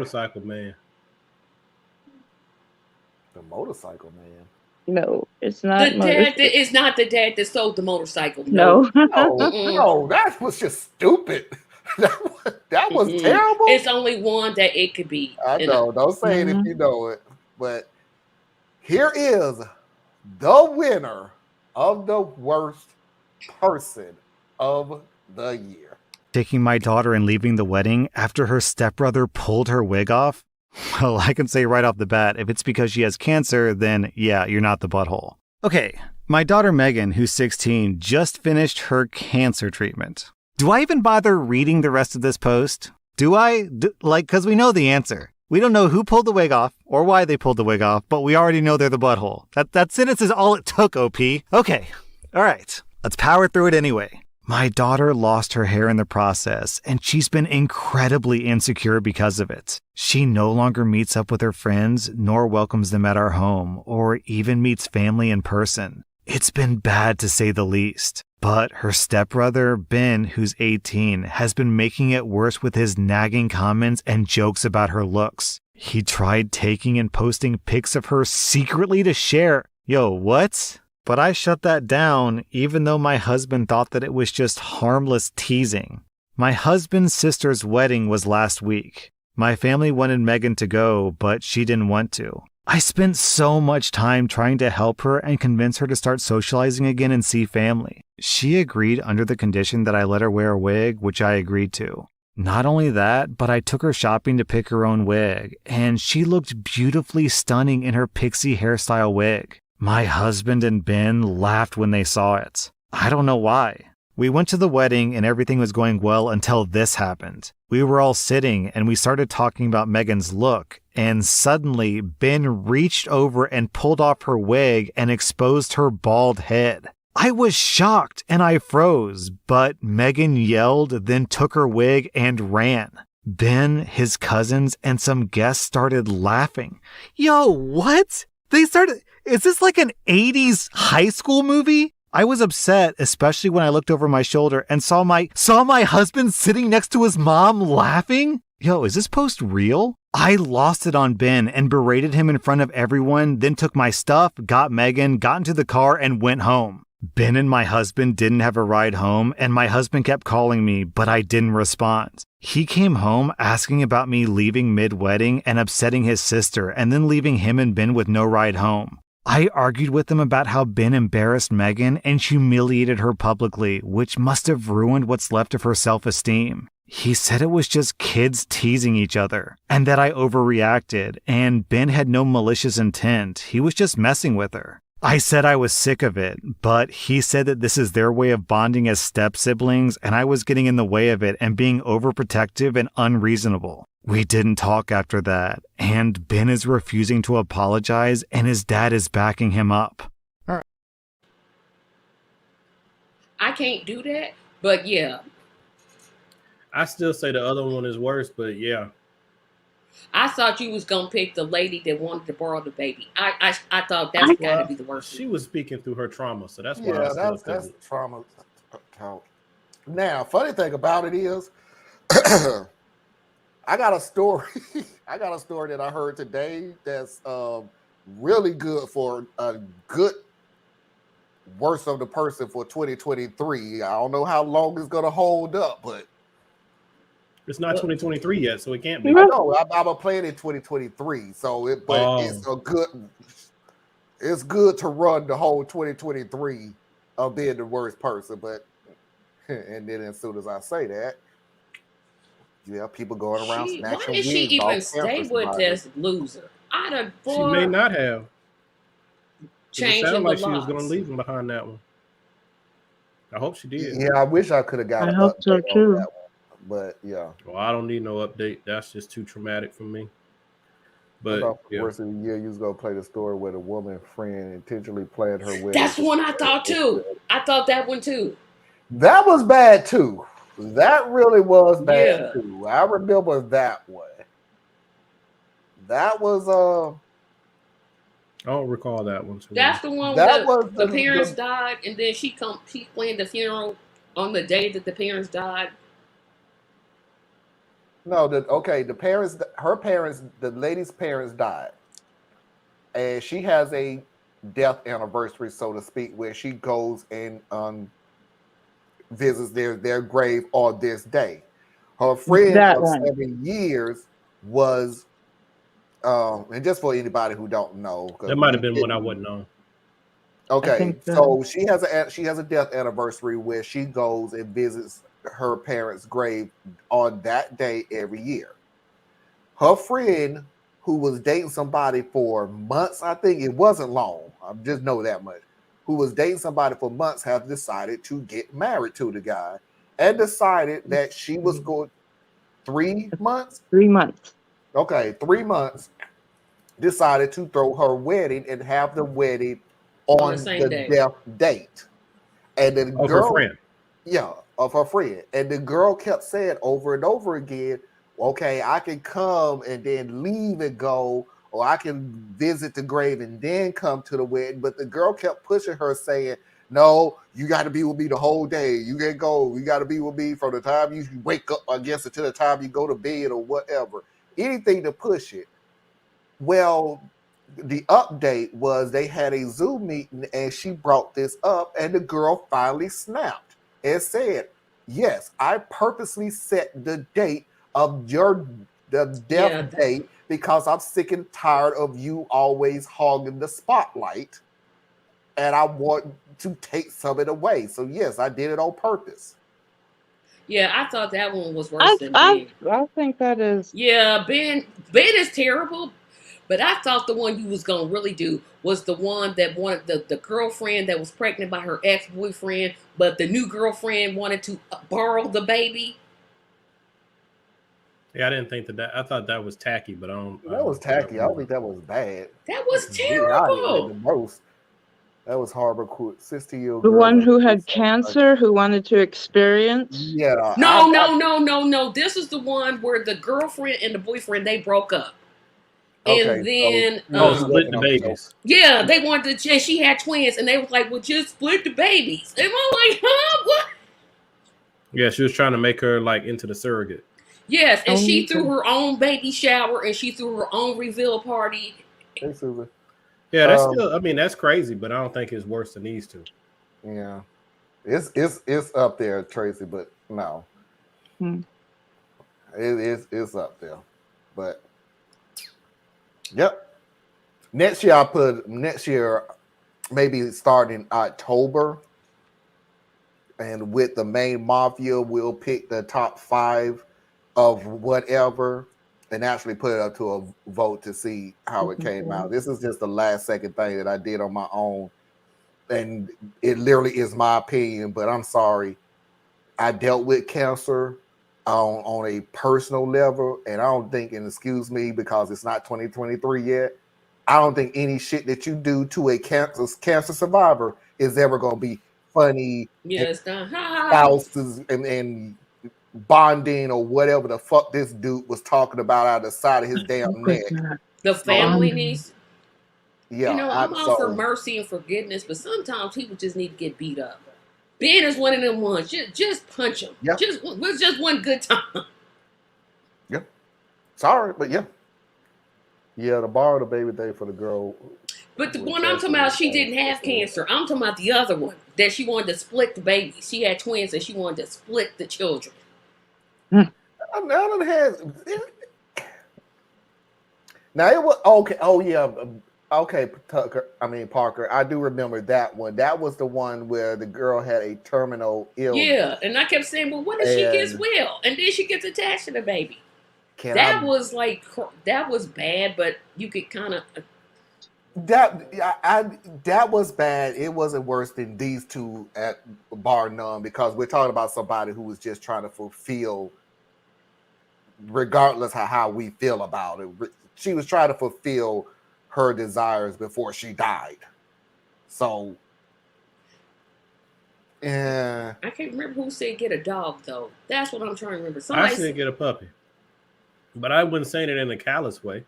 Motorcycle man. The motorcycle man. No, it's The not dad motorcycle. that is not the dad that sold the motorcycle. No. No. No, Mm-mm. no, that was just stupid. That was Mm-mm. terrible. It's only one that it could be. I You know. know. Don't say it if Mhm. you know it. But here is the winner of the worst person of the year. Taking my daughter and leaving the wedding after her stepbrother pulled her wig off? Well, I can say right off the bat, if it's because she has cancer, then yeah, you're not the butthole. Okay, my daughter Megan, who's 16, just finished her cancer treatment. Do I even bother reading the rest of this post? Do I? Because we know the answer. We don't know who pulled the wig off or why they pulled the wig off, but we already know they're the butthole. That sentence is all it took, OP. Okay, all right, let's power through it anyway. My daughter lost her hair in the process, and she's been incredibly insecure because of it. She no longer meets up with her friends, nor welcomes them at our home, or even meets family in person. It's been bad to say the least. But her stepbrother, Ben, who's 18, has been making it worse with his nagging comments and jokes about her looks. He tried taking and posting pics of her secretly to share. Yo, what? But I shut that down, even though my husband thought that it was just harmless teasing. My husband's sister's wedding was last week. My family wanted Megan to go, but she didn't want to. I spent so much time trying to help her and convince her to start socializing again and see family. She agreed under the condition that I let her wear a wig, which I agreed to. Not only that, but I took her shopping to pick her own wig, and she looked beautifully stunning in her pixie hairstyle wig. My husband and Ben laughed when they saw it. I don't know why. We went to the wedding and everything was going well until this happened. We were all sitting and we started talking about Megan's look, and suddenly Ben reached over and pulled off her wig and exposed her bald head. I was shocked and I froze, but Megan yelled, then took her wig and ran. Ben, his cousins, and some guests started laughing. Yo, what? They started... Is this like an 80s high school movie? I was upset, especially when I looked over my shoulder and saw my husband sitting next to his mom laughing. Yo, is this post real? I lost it on Ben and berated him in front of everyone, then took my stuff, got Megan, got into the car, and went home. Ben and my husband didn't have a ride home, and my husband kept calling me, but I didn't respond. He came home asking about me leaving mid-wedding and upsetting his sister, and then leaving him and Ben with no ride home. I argued with him about how Ben embarrassed Megan and humiliated her publicly, which must have ruined what's left of her self-esteem. He said it was just kids teasing each other, and that I overreacted, and Ben had no malicious intent. He was just messing with her. I said I was sick of it, but he said that this is their way of bonding as step-siblings, and I was getting in the way of it and being overprotective and unreasonable. We didn't talk after that, and Ben is refusing to apologize, and his dad is backing him up. I can't do that, but yeah. I still say the other one is worse, but yeah. I thought you was gonna pick the lady that wanted to borrow the baby. I thought that's gotta be the worst. She was speaking through her trauma, so that's why. Yeah, that's trauma talk. Now, funny thing about it is, I got a story. I got a story that I heard today that's really good for a good worst of the person for 2023. I don't know how long it's gonna hold up, but it's not 2023 yet, so it can't be. I know. I'm gonna play it in 2023, so it's a good. It's good to run the whole 2023 of being the worst person, but and then as soon as I say that, yeah, people going around snatching why did she even stay with this loser? She may not have. Changing it sounded like the she was laws. going to leave him behind that one. I hope she did. Yeah, I wish I could have got. I hope so too. That one, but yeah. Well, I don't need no update. That's just too traumatic for me. But the worst of the year, you was gonna play the story where the woman friend intentionally planned her wedding. That's one I thought too. I thought that one too. That was bad too. That really was bad too. I remember that one. That was I don't recall that one. That's the one where the parents died, and then she planned the funeral on the day that the parents died. No, the parents, her parents, the lady's parents died, and she has a death anniversary, so to speak, where she goes and visits their grave on this day. Her friend That of one. 7 years was, and just for anybody who don't know, That might have been when I wasn't on. Okay, think so she has a death anniversary where she goes and visits her parents' grave on that day every year. Her friend, who was dating somebody for months, I think it wasn't long, I just know that much, who was dating somebody for months, have decided to get married to the guy and decided that she was going 3 months. 3 months. Okay, 3 months. Decided to throw her wedding and have the wedding on the same the day. death date. And the Of girl, her friend. yeah, of her friend. And the girl kept saying over and over again, okay, I can come and then leave and go, or I can visit the grave and then come to the wedding. But the girl kept pushing her, saying, no, you got to be with me the whole day. You can't go. You got to be with me from the time you wake up, I guess, until the time you go to bed or whatever. Anything to push it. Well, the update was they had a Zoom meeting and she brought this up, and the girl finally snapped and said, yes, I purposely set the date of the death date because I'm sick and tired of you always hogging the spotlight, and I want to take some of it away. So yes, I did it on purpose. Yeah, I thought that one was worse than Ben. I think that is. Yeah, Ben is terrible. But I thought the one you was gonna really do was the one that wanted the girlfriend that was pregnant by her ex-boyfriend, but the new girlfriend wanted to borrow the baby. Yeah, I didn't think that. I thought that was tacky, but I don't. That was tacky. I don't think that was bad. That was Yeah, terrible. the most. That was horrible. 60-year-old. The one who had cancer, who wanted to experience. Yeah. No. This is the one where the girlfriend and the boyfriend, they broke up. And then split the babies. Yeah, they wanted to. She had twins, and they was like, "Well, just split the babies." And I'm like, "Huh? What?" Yeah, she was trying to make her like into the surrogate. Yes, and she threw her own baby shower, and she threw her own reveal party. Hey, Susan. Yeah, that's still. I mean, that's crazy, but I don't think it's worse than these two. Yeah, it's up there, Tracy, but no, it's up there, but. Yep. Next year, maybe starting October, and with the main mafia, we'll pick the top 5 of whatever and actually put it up to a vote to see how it came out. This is just the last second thing that I did on my own, and it literally is my opinion, but I'm sorry. I dealt with cancer on a personal level, and I don't think, and excuse me because it's not 2023 yet, I don't think any shit that you do to a cancer survivor is ever going to be funny. Yes, spouses and bonding or whatever the fuck this dude was talking about out of the side of his damn neck. The family needs. Yeah, I'm all for mercy and forgiveness, but sometimes people just need to get beat up. Ben is one of them ones. Just punch him. Yeah. Just one good time. Yeah. Sorry, but yeah. Yeah, to borrow the baby day for the girl. But the one I'm talking about, she didn't have cancer. I'm talking about the other one that she wanted to split the baby. She had twins and she wanted to split the children. Now it was okay. Oh yeah. Okay, Tucker. I mean Parker. I do remember that one. That was the one where the girl had a terminal illness. Yeah, and I kept saying, "Well, what if she gets well, and then she gets attached to the baby?" That was bad, but you could kind of. That was bad. It wasn't worse than these two at bar none, because we're talking about somebody who was just trying to fulfill, regardless of how we feel about it. She was trying to fulfill her desires before she died. So, yeah. I can't remember who said get a dog though. That's what I'm trying to remember. Somebody I said get a puppy, but I wasn't saying it in a callous way.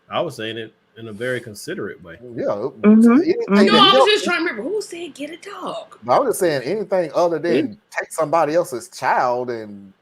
I was saying it in a very considerate way. Yeah. No, I was just trying to remember who said get a dog. I was just saying anything other than take somebody else's child and